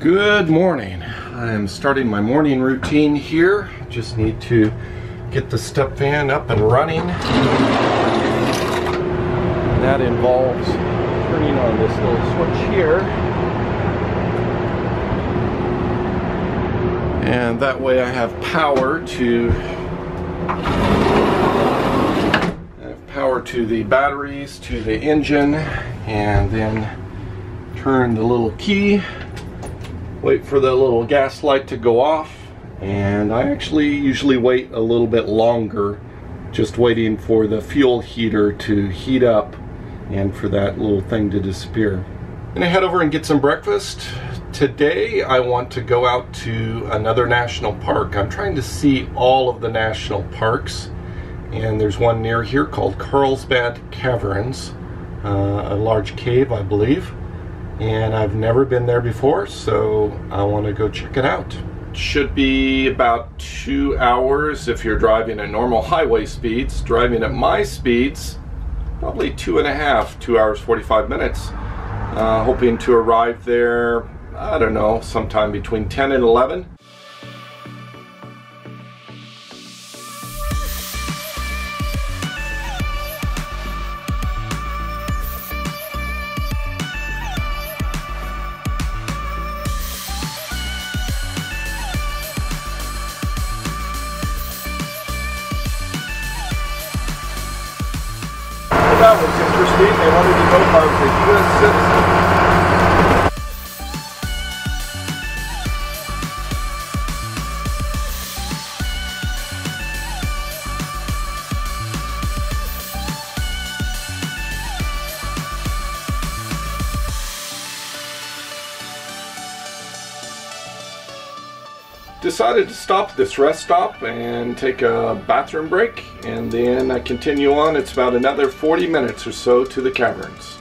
Good morning. I'm starting my morning routine here. Just need to get the step fan up and running. That involves turning on this little switch here. And that way I have power to the batteries, to the engine, and then turn the little key. Wait for the little gas light to go off, and I actually usually wait a little bit longer, just waiting for the fuel heater to heat up and for that little thing to disappear. I'm gonna head over and get some breakfast. Today I want to go out to another national park. I'm trying to see all of the national parks, and there's one near here called Carlsbad Caverns, a large cave, I believe. And I've never been there before, so I want to go check it out. It should be about 2 hours if you're driving at normal highway speeds. Driving at my speeds, probably 2.5, 2 hours 45 minutes. Hoping to arrive there, I don't know, sometime between 10 and 11. That was interesting. They wanted to know if I was a U.S. citizen. Decided to stop at this rest stop and take a bathroom break, and then I continue on. It's about another 40 minutes or so to the caverns.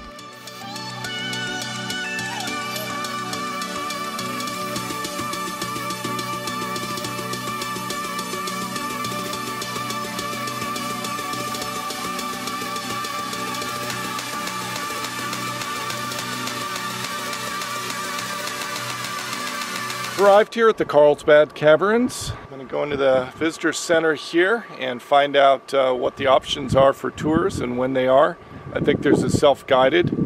Arrived here at the Carlsbad Caverns. I'm going to go into the visitor center here and find out what the options are for tours and when they are. I think there's a self-guided. I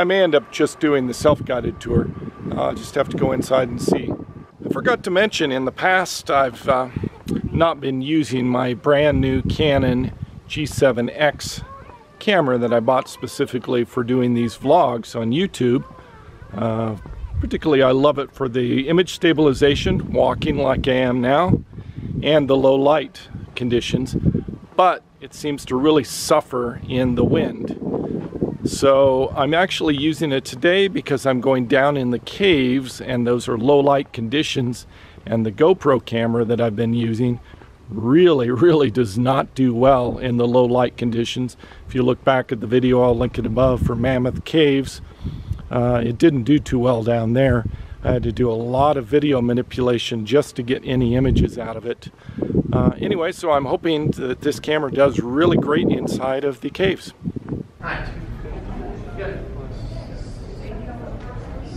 may end up just doing the self-guided tour. I'll just have to go inside and see. I forgot to mention, in the past I've not been using my brand new Canon G7X camera that I bought specifically for doing these vlogs on YouTube. Particularly, I love it for the image stabilization, walking like I am now, and the low light conditions, but it seems to really suffer in the wind. So I'm actually using it today because I'm going down in the caves, and those are low light conditions, and the GoPro camera that I've been using really does not do well in the low light conditions. If you look back at the video, I'll link it above, for Mammoth Caves. It didn't do too well down there. I had to do a lot of video manipulation just to get any images out of it. Anyway, so I'm hoping that this camera does really great inside of the caves.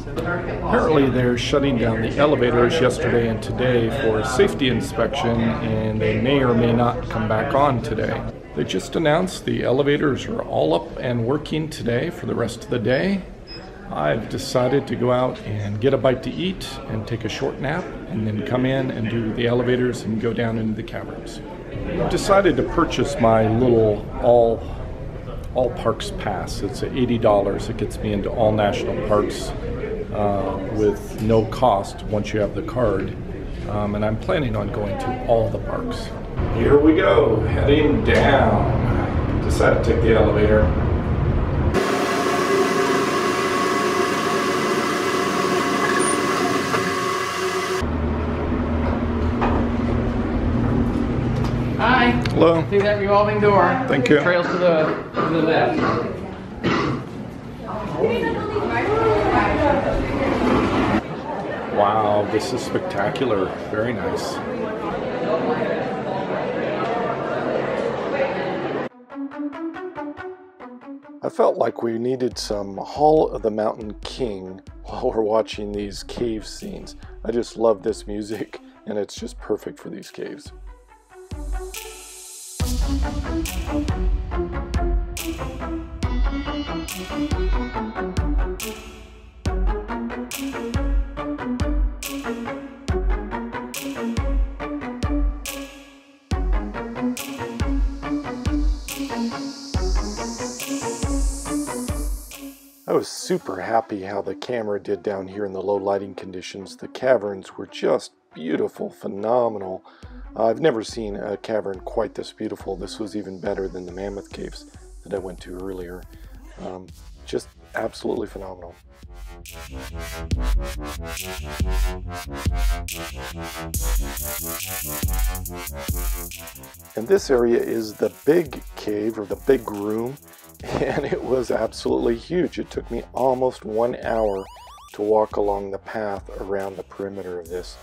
Apparently they're shutting down the elevators yesterday and today for a safety inspection, and they may or may not come back on today. They just announced the elevators are all up and working today for the rest of the day. I've decided to go out and get a bite to eat and take a short nap, and then come in and do the elevators and go down into the caverns. I've decided to purchase my little all parks pass. It's $80. It gets me into all national parks with no cost once you have the card. And I'm planning on going to all the parks. Here we go, heading down. Decided to take the elevator. Hi. Hello. See that revolving door? Thank you. Trails to the left. Wow, this is spectacular. Very nice. I felt like we needed some Hall of the Mountain King while we're watching these cave scenes. I just love this music, and it's just perfect for these caves. I was super happy how the camera did down here in the low lighting conditions. The caverns were just beautiful, phenomenal. I've never seen a cavern quite this beautiful. This was even better than the Mammoth Caves that I went to earlier. Just absolutely phenomenal. And this area is the big cave, or the big room, and it was absolutely huge. It took me almost 1 hour to walk along the path around the perimeter of this,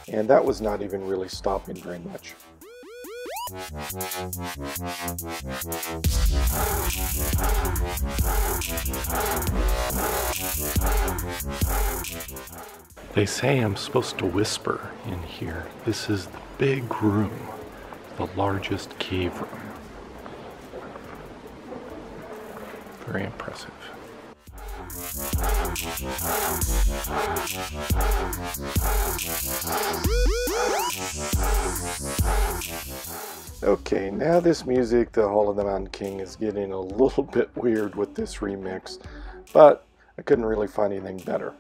and that was not even really stopping very much. They say I'm supposed to whisper in here. This is the big room, the largest cave room. Very impressive. Okay, now this music, the Hall of the Mountain King, is getting a little bit weird with this remix, but I couldn't really find anything better.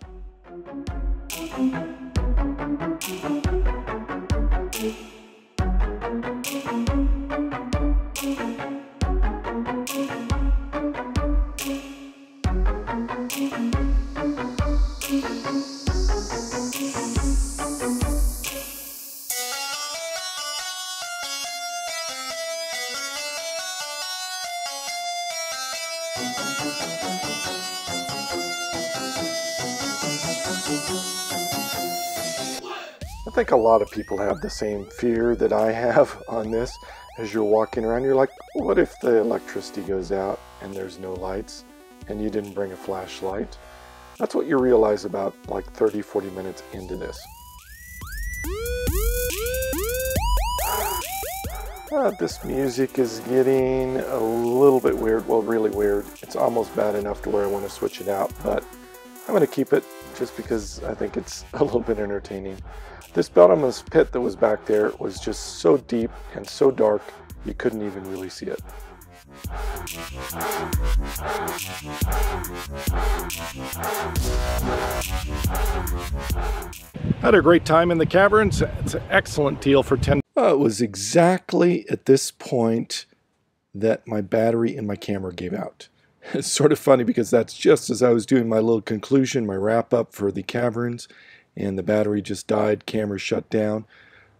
I think a lot of people have the same fear that I have on this. As you're walking around, you're like, what if the electricity goes out and there's no lights and you didn't bring a flashlight? That's what you realize about like 30-40 minutes into this. This music is getting a little bit weird, well, really weird. It's almost bad enough to where I want to switch it out, but I'm going to keep it just because I think it's a little bit entertaining. This bottomless pit that was back there was just so deep and so dark, you couldn't even really see it. Had a great time in the caverns. It's an excellent deal for $10. It was exactly at this point that my battery in my camera gave out. It's sort of funny because that's just as I was doing my little conclusion, my wrap up for the caverns, and the battery just died, camera shut down.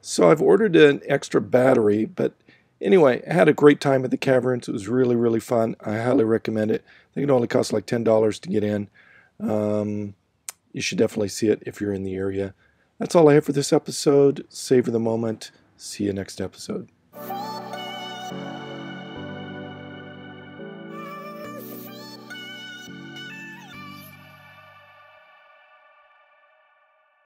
So I've ordered an extra battery, but anyway, I had a great time at the caverns. It was really, really fun. I highly recommend it. I think it only costs like $10 to get in. You should definitely see it if you're in the area. That's all I have for this episode. Savor the moment. See you next episode.